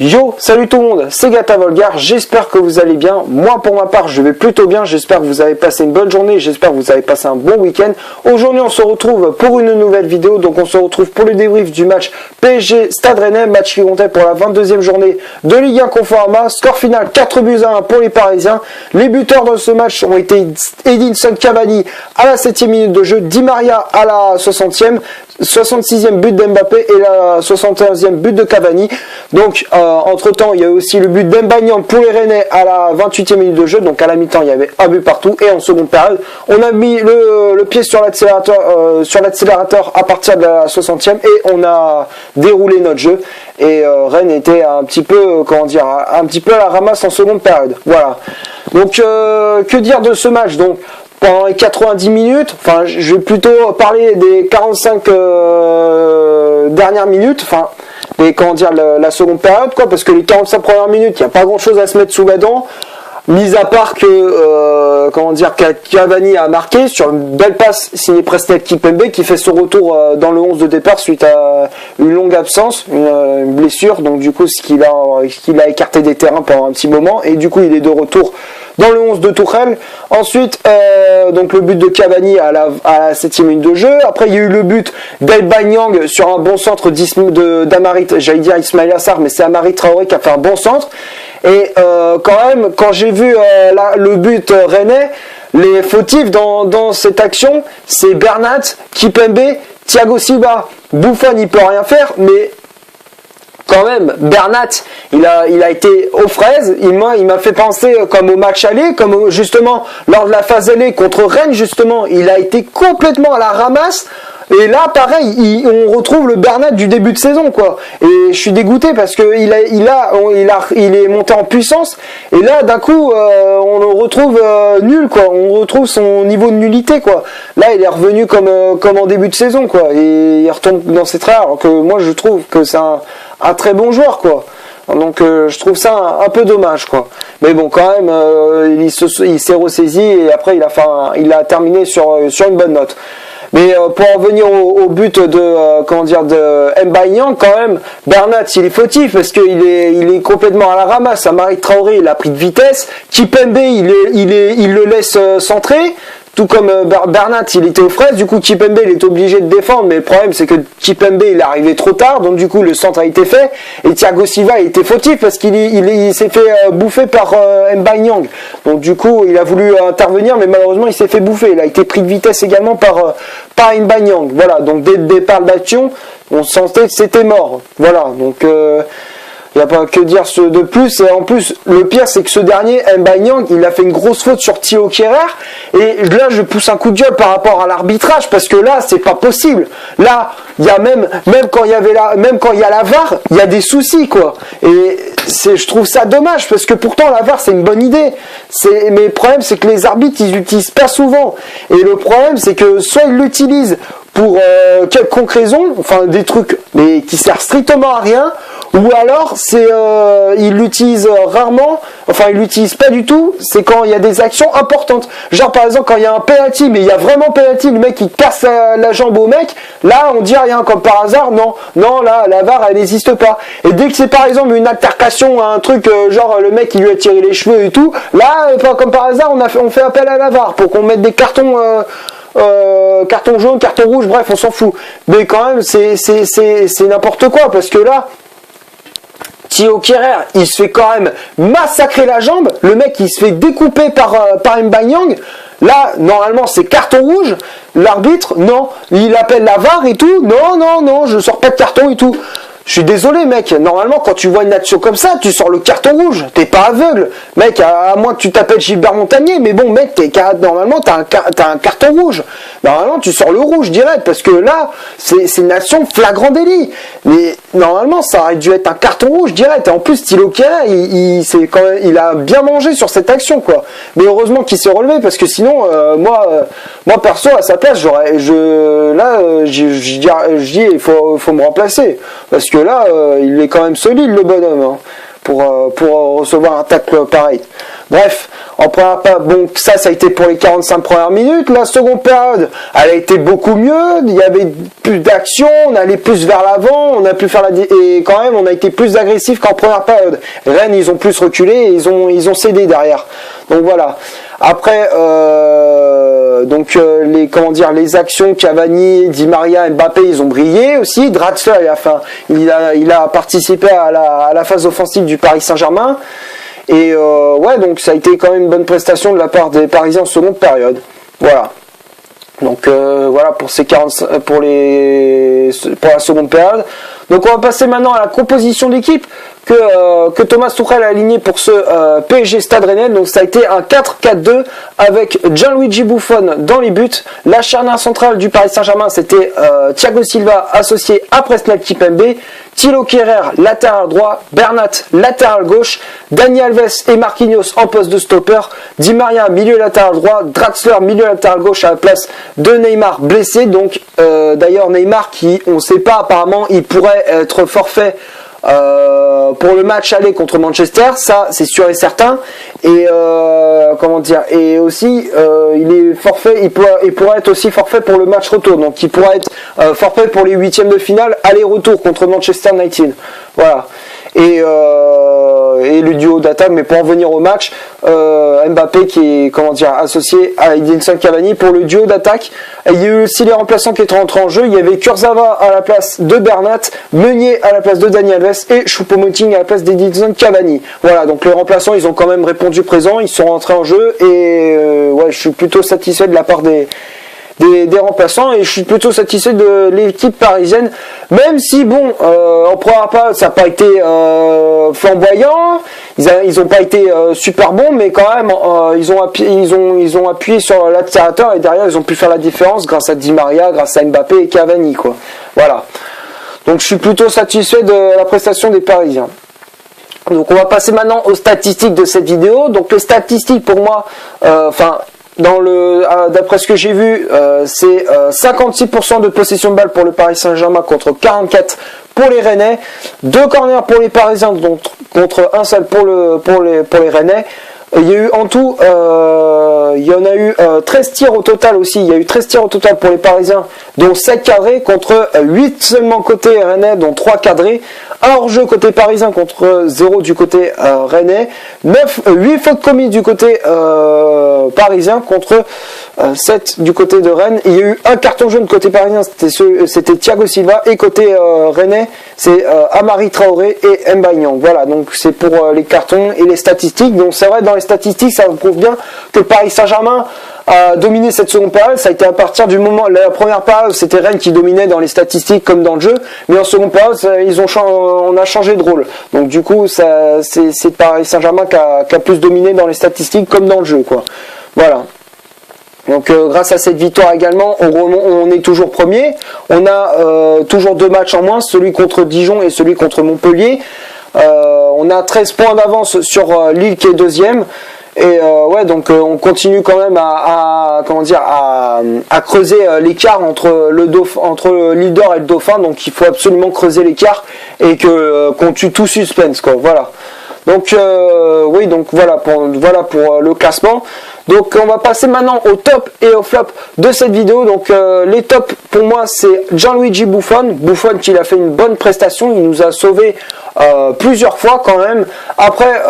Yo, salut tout le monde, c'est Gata Volgar, j'espère que vous allez bien. Moi pour ma part je vais plutôt bien, j'espère que vous avez passé une bonne journée, j'espère que vous avez passé un bon week-end. Aujourd'hui on se retrouve pour une nouvelle vidéo, donc on se retrouve pour le débrief du match PSG Stade Rennais, match qui comptait pour la 22e journée de Ligue 1 Conforama. Score final 4-1 pour les Parisiens. Les buteurs dans ce match ont été Edinson Cavani à la 7e minute de jeu, Di Maria à la 60e, 66e but d'Mbappé et la 71e but de Cavani. Donc entre temps il y a aussi le but d'Mbanyang pour les Rennais à la 28e minute de jeu. Donc à la mi-temps il y avait un but partout et en seconde période on a mis le pied sur l'accélérateur à partir de la 60e et on a déroulé notre jeu. Et Rennes était un petit peu un petit peu à la ramasse en seconde période. Voilà. Donc que dire de ce match? Donc pendant les 90 minutes, enfin je vais plutôt parler des 45 dernières minutes, enfin et la seconde période quoi, parce que les 45 premières minutes, il n'y a pas grand chose à se mettre sous la dent, mis à part que Cavani a marqué sur une belle passe signée Presnel Kimpembe qui fait son retour dans le 11 de départ suite à une longue absence, une blessure, donc du coup ce qu'il a écarté des terrains pendant un petit moment et du coup il est de retour dans le 11 de Tuchel. Ensuite, donc le but de Cavani à la 7e minute de jeu. Après, il y a eu le but d'Mbanyang sur un bon centre d'Amarit, j'allais dire Ismaïla Sarr, mais c'est Amari Traoré qui a fait un bon centre. Et quand j'ai vu le but rennais, les fautifs dans cette action, c'est Bernat, Kimpembe, Thiago Silva. Buffon, il peut rien faire, mais quand même, Bernat, il a été aux fraises. Il m'a fait penser comme au match aller, comme justement lors de la phase aller contre Rennes, justement, il a été complètement à la ramasse. Et là, pareil, on retrouve le Bernat du début de saison, quoi. Et je suis dégoûté parce que il est monté en puissance. Et là, d'un coup, on le retrouve nul, quoi. On retrouve son niveau de nullité, quoi. Là, il est revenu comme en début de saison, quoi. Et il retombe dans ses traits. Alors que moi, je trouve que c'est un très bon joueur, quoi. Donc je trouve ça un peu dommage, quoi. Mais bon, quand même, il s'est ressaisi et après il a terminé sur une bonne note. Mais pour en venir au but de Mbanyang, quand même, Bernat il est fautif parce qu'il est complètement à la ramasse. Amari Traoré il a pris de vitesse, Kimpembe il le laisse centrer. Tout comme Bernat, il était aux fraises, du coup Kimpembe il est obligé de défendre, mais le problème c'est que Kimpembe il est arrivé trop tard, donc du coup le centre a été fait, et Thiago Silva il était fautif parce qu'il s'est fait bouffer par Mbanyang, donc du coup il a voulu intervenir, mais malheureusement il s'est fait bouffer, il a été pris de vitesse également par Mbanyang, voilà, donc dès le départ de l'action, on sentait que c'était mort, voilà, donc il n'y a pas que dire de plus, et en plus le pire c'est que ce dernier Mbanyang il a fait une grosse faute sur Thilo Kehrer, et là je pousse un coup de gueule par rapport à l'arbitrage parce que là c'est pas possible. Là il y a même quand il y a la VAR, il y a des soucis, quoi, et je trouve ça dommage parce que pourtant la VAR c'est une bonne idée, mais le problème c'est que les arbitres ils l'utilisent pas souvent, et le problème c'est que soit ils l'utilisent pour quelconque raison, enfin des trucs mais qui servent strictement à rien, ou alors il l'utilise rarement, enfin il l'utilise pas du tout, c'est quand il y a des actions importantes. Genre par exemple quand il y a un penalty, mais il y a vraiment penalty, le mec il casse la jambe au mec, là on dit rien, comme par hasard, non là la VAR elle n'existe pas. Et dès que c'est par exemple une altercation, un truc genre le mec il lui a tiré les cheveux et tout, là comme par hasard on fait appel à la VAR pour qu'on mette des cartons carton jaune, carton rouge, bref on s'en fout. Mais quand même c'est n'importe quoi parce que là Thilo Kehrer, il se fait quand même massacrer la jambe, le mec il se fait découper par Mbanyang. Là, normalement, c'est carton rouge. L'arbitre, non, il appelle la VAR et tout. Non, je sors pas de carton et tout. Je suis désolé, mec. Normalement, quand tu vois une action comme ça, tu sors le carton rouge. T'es pas aveugle, mec. À moins que tu t'appelles Gilbert Montagnier, mais bon, mec, normalement, t'as un carton rouge. Normalement, tu sors le rouge direct, parce que là, c'est une action flagrant délit. Mais normalement, ça aurait dû être un carton rouge direct. Et en plus, Thilo Kehrer, il a bien mangé sur cette action, quoi. Mais heureusement qu'il s'est relevé, parce que sinon, moi perso, à sa place, je dis, il faut me remplacer, parce que là, il est quand même solide, le bonhomme, hein, pour recevoir un tacle pareil. Bref, en première période, bon, ça a été pour les 45 premières minutes. La seconde période, elle a été beaucoup mieux. Il y avait plus d'action, on allait plus vers l'avant, on a pu faire et quand même, on a été plus agressif qu'en première période. Rennes, ils ont plus reculé et ils ont cédé derrière. Donc voilà. Après, les actions Cavani, Di Maria, Mbappé, ils ont brillé aussi. Draxler, il a participé à la phase offensive du Paris Saint-Germain. Et donc ça a été quand même une bonne prestation de la part des Parisiens en seconde période. Voilà. Donc voilà pour ces 40 pour la seconde période. Donc on va passer maintenant à la composition d'équipe que Thomas Tuchel a aligné pour ce PSG Stade Rennais. Donc ça a été un 4-4-2 avec Gianluigi Buffon dans les buts. La charnière centrale du Paris Saint-Germain, c'était Thiago Silva associé à Presnel Kimpembe, Thilo Kehrer latéral droit, Bernat latéral gauche, Dani Alves et Marquinhos en poste de stopper, Di Maria milieu latéral droit, Draxler milieu latéral gauche à la place de Neymar blessé. Donc d'ailleurs Neymar qui, on ne sait pas, apparemment il pourrait être forfait pour le match aller contre Manchester, ça c'est sûr et certain. Et et aussi il est forfait, il pourrait être aussi forfait pour le match retour, donc il pourrait être forfait pour les huitièmes de finale aller-retour contre Manchester United. Voilà. Et le duo d'attaque, mais pour en venir au match, Mbappé qui est associé à Edinson Cavani pour le duo d'attaque. Il y a eu aussi les remplaçants qui étaient rentrés en jeu. Il y avait Kurzawa à la place de Bernat, Meunier à la place de Dani Alves et Choupo-Moting à la place d'Edinson Cavani. Voilà, donc les remplaçants ils ont quand même répondu présent, ils sont rentrés en jeu et je suis plutôt satisfait de la part des remplaçants et je suis plutôt satisfait de l'équipe parisienne, même si bon en première période ça n'a pas été flamboyant, ils n'ont pas été super bons, mais quand même ils ont appuyé sur l'accélérateur et derrière ils ont pu faire la différence grâce à Di Maria, grâce à Mbappé et Cavani quoi. Voilà. Donc je suis plutôt satisfait de la prestation des Parisiens. Donc on va passer maintenant aux statistiques de cette vidéo. Donc les statistiques pour moi, d'après ce que j'ai vu, c'est 56% de possession de balle pour le Paris Saint-Germain contre 44 pour les Rennais, 2 corners pour les Parisiens donc, contre un seul pour les Rennais. Il y a eu en tout, il y en a eu 13 tirs au total aussi. Il y a eu 13 tirs au total pour les Parisiens, dont 7 cadrés contre 8 seulement côté Rennais, dont 3 cadrés. Un hors-jeu côté parisien contre 0 du côté Rennais. 8 fautes commises du côté parisien contre 7 du côté de Rennes. Il y a eu un carton jaune côté parisien, c'était Thiago Silva. Et côté Rennais, c'est Amari Traoré et Mbaye Niang. Voilà, donc c'est pour les cartons et les statistiques. Donc c'est vrai, dans les statistiques, ça prouve bien que le Paris Saint-Germain a dominé cette seconde période. Ça a été à partir du moment, la première période, c'était Rennes qui dominait dans les statistiques comme dans le jeu, mais en seconde période, on a changé de rôle. Donc du coup, c'est Paris Saint-Germain qui a plus dominé dans les statistiques comme dans le jeu, quoi. Voilà. Donc grâce à cette victoire également, on est toujours premier. On a toujours 2 matchs en moins, celui contre Dijon et celui contre Montpellier. On a 13 points d'avance sur Lille qui est deuxième. Et donc on continue quand même à creuser l'écart entre le leader et le dauphin. Donc il faut absolument creuser l'écart et qu'on tue tout suspense, quoi. Voilà. Donc voilà pour le classement. Donc on va passer maintenant au top et au flop de cette vidéo. Donc les tops pour moi c'est Gianluigi Buffon. Buffon qui a fait une bonne prestation, il nous a sauvé plusieurs fois quand même. Après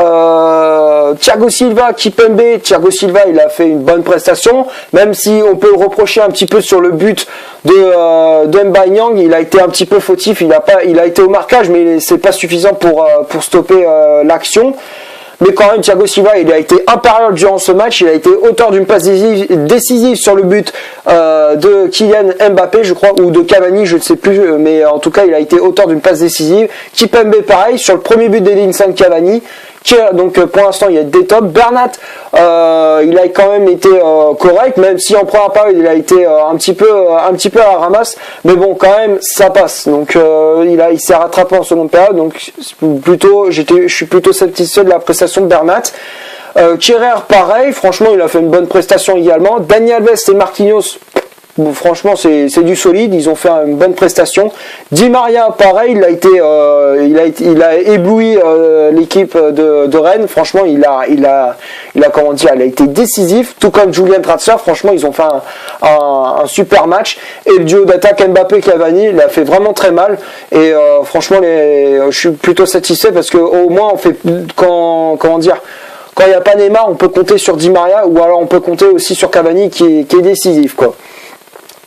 Thiago Silva, Kimpembe, Thiago Silva il a fait une bonne prestation, même si on peut le reprocher un petit peu sur le but de Mbaye Niang, il a été un petit peu fautif, il a été au marquage mais c'est pas suffisant pour stopper l'action. Mais quand même, Thiago Silva, il a été impérial durant ce match. Il a été auteur d'une passe décisive sur le but de Kylian Mbappé, je crois, ou de Cavani, je ne sais plus. Mais en tout cas, il a été auteur d'une passe décisive. Kimpembe, pareil, sur le premier but d'Edinson Cavani. Donc pour l'instant, il y a des tops. Bernat, il a quand même été correct, même si en première période, il a été un petit peu à la ramasse. Mais bon, quand même, ça passe. Donc il s'est rattrapé en seconde période. Donc je suis plutôt satisfait de la prestation de Bernat. Kehrer, pareil, franchement, il a fait une bonne prestation également. Dani Alves et Marquinhos, Bon, franchement, c'est du solide. Ils ont fait une bonne prestation. Di Maria, pareil, il a ébloui l'équipe de Rennes. Franchement, il a comment dire, il a été décisif. Tout comme Julian Draxler. Franchement, ils ont fait un super match. Et le duo d'attaque Mbappé-Cavani, il a fait vraiment très mal. Et franchement, je suis plutôt satisfait parce que au moins, on fait quand il n'y a pas Neymar, on peut compter sur Di Maria ou alors on peut compter aussi sur Cavani qui est décisif, quoi.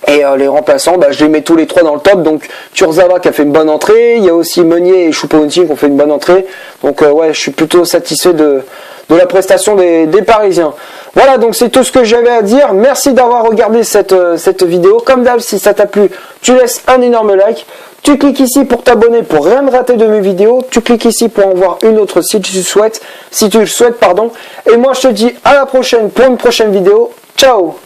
Et les remplaçants, je les mets tous les trois dans le top. Donc Kurzawa qui a fait une bonne entrée, il y a aussi Meunier et Choupo-Moting qui ont fait une bonne entrée. Donc ouais, je suis plutôt satisfait de la prestation des Parisiens. Voilà, donc c'est tout ce que j'avais à dire. Merci d'avoir regardé cette vidéo. Comme d'hab, si ça t'a plu, tu laisses un énorme like. Tu cliques ici pour t'abonner pour rien rater de mes vidéos. Tu cliques ici pour en voir une autre si tu le souhaites. Et moi, je te dis à la prochaine pour une prochaine vidéo. Ciao!